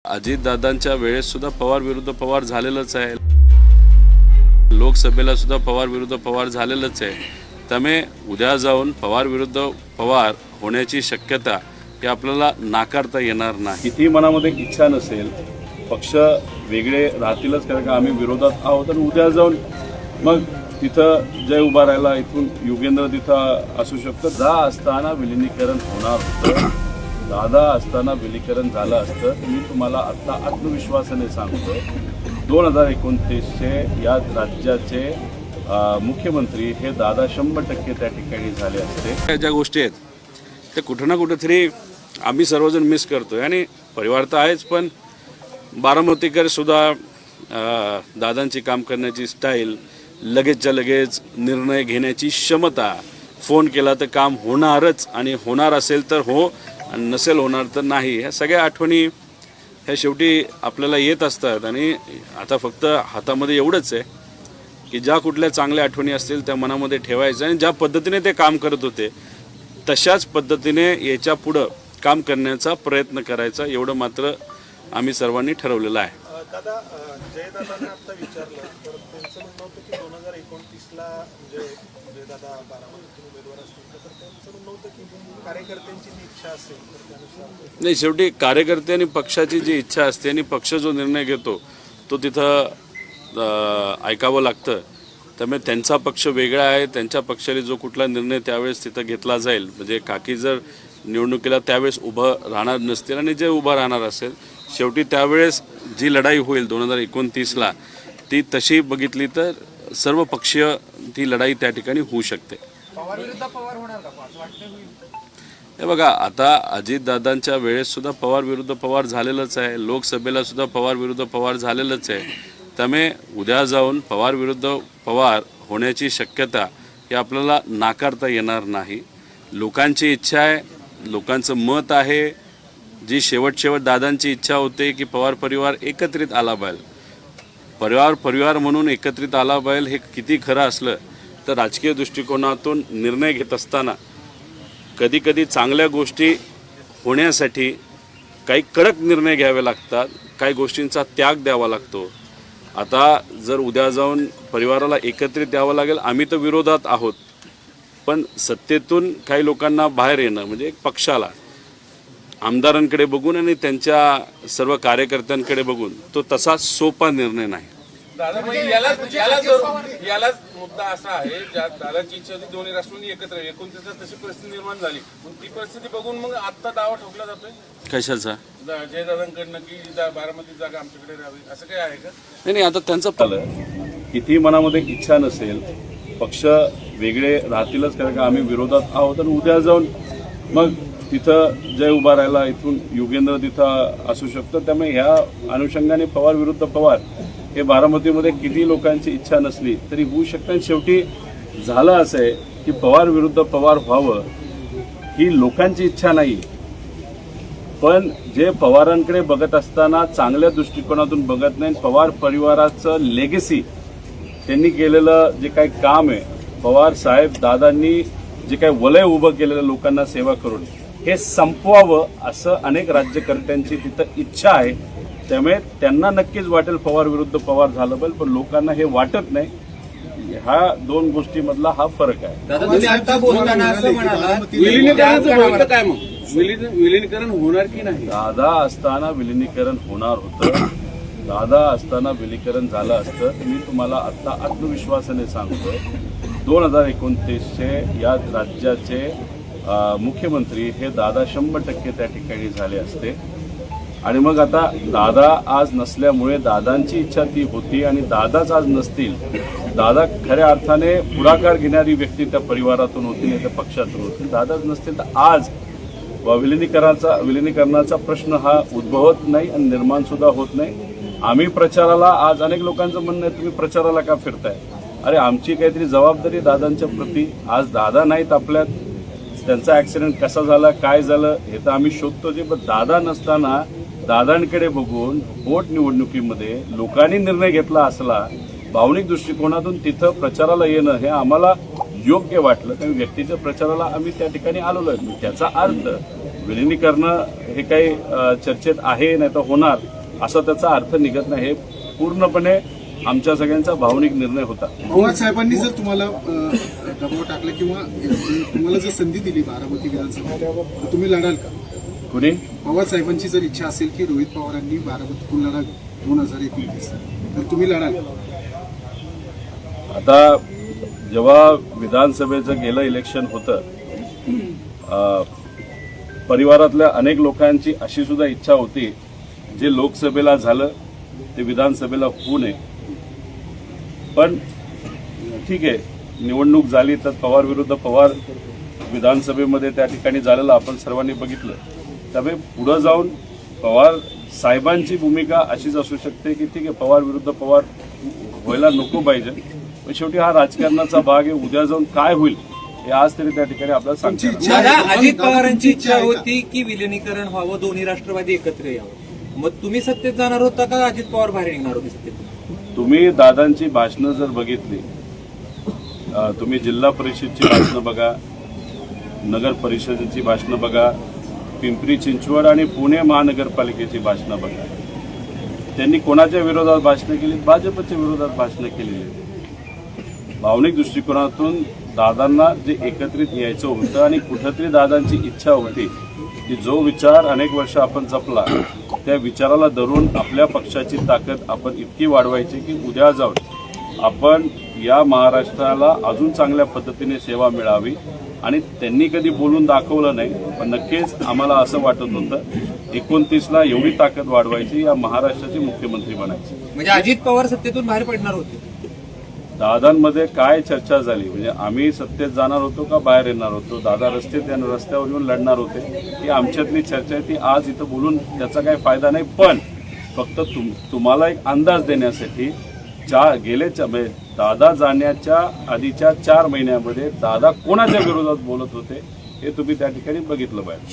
अजितदादांच्या वेळेस सुद्धा पवार विरुद्ध पवार झालेलंच आहे. लोकसभेला सुद्धा पवार विरुद्ध पवार झालेलंच आहे. त्यामुळे उद्या जाऊन पवार विरुद्ध पवार होण्याची शक्यता ही आपल्याला नाकारता येणार नाही. किती मनामध्ये इच्छा नसेल, पक्ष वेगळे राहतीलच, कारण का आम्ही विरोधात आहोत. आणि उद्या जाऊन मग तिथं जय उभा राहिला, इथून युगेंद्र तिथं असू शकतं. असताना विलिनीकरण होणार होतं, दादा असताना विलीकरण झालं असतं. मी तुम्हाला आता आत्मविश्वासाने सांगतो, 2029चे या राज्याचे मुख्यमंत्री हे दादा 100% त्या ठिकाणी झाले असते. ज्या गोष्टी आहेत ते कुठं ना कुठेतरी आम्ही सर्वजण मिस करतोय. आणि परिवार तर आहेच, पण बारामतीकर सुद्धा दादांची काम करण्याची स्टाईल, लगेचच्या लगेच निर्णय घेण्याची क्षमता, फोन केला तर काम होणारच, आणि होणार असेल तर हो आणि नसेल होणार तर नाही. ह्या सगळ्या आठवणी ह्या शेवटी आपल्याला येत असतात. आणि आता फक्त हातामध्ये एवढंच आहे की ज्या कुठल्या चांगल्या आठवणी असतील त्या मनामध्ये ठेवायचं, आणि ज्या पद्धतीने ते काम करत होते तशाच पद्धतीने याच्या पुढं काम करण्याचा प्रयत्न करायचा, एवढं मात्र आम्ही सर्वांनी ठरवलेलं आहे. दादा, जयदादांना आता विचारलं तर त्यांचं म्हणणं होतं की 2029ला जयदादा बारामतीतून उमेदवार असतील तर त्यांचं म्हणणं होतं की कार्यकर्त्यांची जी इच्छा असेल तर त्यानुसार. नाही, शेवटी कार्यकर्ते आणि पक्षाची जी इच्छा असते आणि पक्ष जो निर्णय घेतो तो तिथं ऐकावं लागतं. त्यामुळे त्यांचा पक्ष वेगळा आहे, त्यांच्या पक्षाने जो कुठला निर्णय त्यावेळेस तिथं घेतला जाईल, म्हणजे काकी जर निवडणुकीला त्यावेळेस उभं राहणार नसतील आणि जे उभं राहणार असेल, शेवटी त्यावेळेस जी लढाई होईल 2029ला ती तशी बघितली तर सर्व पक्षीय ती लढाई त्या ठिकाणी होऊ शकते. हे बघा, आता अजितदादांच्या वेळेस सुद्धा पवार विरुद्ध पवार झालेलंच आहे. लोकसभेला सुद्धा पवार विरुद्ध पवार झालेलंच आहे. त्यामुळे उद्या जाऊन पवार विरुद्ध पवार होण्याची शक्यता ही आपल्याला नाकारता येणार नाही. लोकांची इच्छा आहे, लोकांचं मत आहे. जी शेवट दादांची इच्छा होते की पवार परिवार एकत्रित आला पाहिजे, परिवार म्हणून एकत्रित आला पाहिजे. हे किती खरं असलं तर राजकीय दृष्टिकोनातून निर्णय घेत असताना कधी कधी चांगल्या गोष्टी होण्यासाठी काही कडक निर्णय घ्यावे लागतात, काही गोष्टींचा त्याग द्यावा लागतो. आता जर उद्या जाऊन परिवाराला एकत्रित यावं लागेल, आम्ही तर विरोधात आहोत, पण सत्तेतून काही लोकांना बाहेर येणं म्हणजे एक पक्षाला आमदारांकडे बघून आणि त्यांच्या सर्व कार्यकर्त्यांकडे बघून तो तसा सोपा निर्णय नाही. यालाच मुद्दा असा आहे, ज्या दादाची इच्छा होती दोन्ही राष्ट्रांनी एकत्र यावे, 29 तशी परिस्थिती निर्माण झाली. ती परिस्थिती बघून मग आता दावा ठोकला जातोय कशाचा? जयदादांकडनं की बारामती जागा आमच्याकडे राहावी, असं काय आहे का? नाही, आता त्यांचं किती मनामध्ये इच्छा नसेल, पक्ष वेगळे राहतीलच, कारण का आम्ही विरोधात आहोत. आणि उद्या जाऊन मग तिथं जय उभा राहिला, इथून युगेंद्र तिथं असू शकतं. त्यामुळे ह्या अनुषंगाने पवार विरुद्ध पवार हे बारामतीमध्ये किती लोकांची इच्छा नसली तरी होऊ शकतं. आणि शेवटी झालं असं आहे की पवार विरुद्ध पवार व्हावं ही लोकांची इच्छा नाही, पण जे पवारांकडे बघत असताना चांगल्या दृष्टिकोनातून बघत नाही. पवार परिवाराचं लेगेसी, त्यांनी केलेलं जे काही काम आहे, पवार साहेब दादांनी जे काही वलय उभं केलेलं लोकांना सेवा करून, हे संपवावं असं अनेक राज्यकर्त्यांची तिथं इच्छा आहे. त्यामुळे त्यांना नक्कीच वाटेल पवार विरुद्ध पवार झालं पाहिजे, पण लोकांना हे वाटत नाही. ह्या दोन गोष्टीमधला हा फरक आहे. विलीनीकरण होणार की नाही? दादा असताना विलिनीकरण होणार होतं, दादा असताना विलीकरण झालं असतं. मी तुम्हाला आता आत्मविश्वासाने सांगतो, 2029चे या राज्याचे मुख्यमंत्री हे दादा 100% त्या ठिकाणी झाले असते. आणि मग आता दादा आज नसल्यामुळे दादांची इच्छा ती होती, आणि दादाच आज नसतील, दादा खऱ्या अर्थाने पुढाकार घेणारी व्यक्ती त्या परिवारातून होती, नाही तर पक्षातून होती. दादाच नसतील तर आज विलिनीकरणाचा प्रश्न हा उद्भवत नाही आणि निर्माण सुद्धा होत नाही. आम्ही प्रचाराला, आज अनेक लोकांचं म्हणणं आहे तुम्ही प्रचाराला का फिरताय? अरे, आमची काहीतरी जबाबदारी दादांच्या प्रती. आज दादा नाहीत आपल्यात, त्यांचा ॲक्सिडेंट कसा झाला, काय झालं हे तर आम्ही शोधतो. जे पण दादा नसताना दादांकडे बघून पोट निवडणुकीमध्ये लोकांनी निर्णय घेतला असला, भावनिक दृष्टिकोनातून तिथं प्रचाराला येणं हे आम्हाला योग्य वाटलं. त्यामुळे व्यक्तीच्या प्रचाराला आम्ही त्या ठिकाणी आलेलो आहे. त्याचा अर्थ विलिनीकरण हे काही चर्चेत आहे नाही तर होणार असा त्याचा अर्थ निघत नाही. हे पूर्णपणे आमच्या सगळ्यांचा भावनिक निर्णय होता. पवार साहेबांनी जर तुम्हाला दबाव टाकला किंवा तुम्हाला जर संधी दिली बारामती विधानसभेत तर तुम्ही लढाल का? कुणी पवार साहेबांची जर इच्छा असेल की रोहित पवारांनी बारामतीतून लढावी 2029 तर तुम्ही लढाल का? आता जेव्हा विधानसभेचं गेलं इलेक्शन होतं, परिवारातल्या अनेक लोकांची अशी सुद्धा इच्छा होती जे लोकसभेला झालं ते विधानसभेला होऊ नये. पण ठीक आहे, निवडणूक झाली तर पवार विरुद्ध पवार विधानसभेमध्ये त्या ठिकाणी झालेलं आपण सर्वांनी बघितलं. त्यामुळे पुढे जाऊन पवार साहेबांची भूमिका अशीच असू शकते की ठीक आहे, पवार विरुद्ध पवार व्हायला नको पाहिजे, पण शेवटी हा राजकारणाचा भाग आहे. उद्या जाऊन काय होईल हे आज तरी त्या ठिकाणी आपल्याला सांगता येणार नाही. दादा, अजित पवारांची इच्छा होती की विलिनीकरण व्हावं, दोन्ही राष्ट्रवादी एकत्र यावं. मग तुम्ही सत्तेत जाणार होता का अजित पवार बाहेर निघणार होते सत्तेत? तुम्ही दादांची भाषणं जर बघितली, तुम्ही जिल्हा परिषदची भाषणं बघा, नगर परिषदेची भाषणं बघा, पिंपरी चिंचवड आणि पुणे महानगरपालिकेची भाषणं बघा, त्यांनी कोणाच्या विरोधात भाषणं केली? भाजपच्या विरोधात भाषणं केलेली आहेत. भावनिक दृष्टिकोनातून दादांना जे एकत्रित यायचं होतं आणि कुठंतरी दादांची इच्छा होती की जो विचार अनेक वर्ष आपण जपला त्या विचाराला धरून आपल्या पक्षाची ताकद आपण इतकी वाढवायची की उद्या जाऊन आपण या महाराष्ट्राला अजून चांगल्या पद्धतीने सेवा मिळावी. आणि त्यांनी कधी बोलून दाखवलं नाही, पण नक्कीच आम्हाला असं वाटत होतं 29ला एवढी ताकद वाढवायची, या महाराष्ट्राचे मुख्यमंत्री बनायचे. म्हणजे अजित पवार सत्तेतून बाहेर पडणार होते. दादांमध्ये काय चर्चा झाली, म्हणजे आम्ही सत्तेत जाणार होतो का बाहेर येणार होतो, दादा रस्त्यावर येऊन लढणार होते, ही आमच्यातली चर्चा आहे. ती आज इथं बोलून त्याचा काही फायदा नाही. पण फक्त तुम्हाला एक अंदाज देण्यासाठी दादा जाण्याच्या आधीच्या 4 महिन्यामध्ये दादा कोणाच्या विरोधात बोलत होते हे तुम्ही त्या ठिकाणी बघितलं पाहिजे.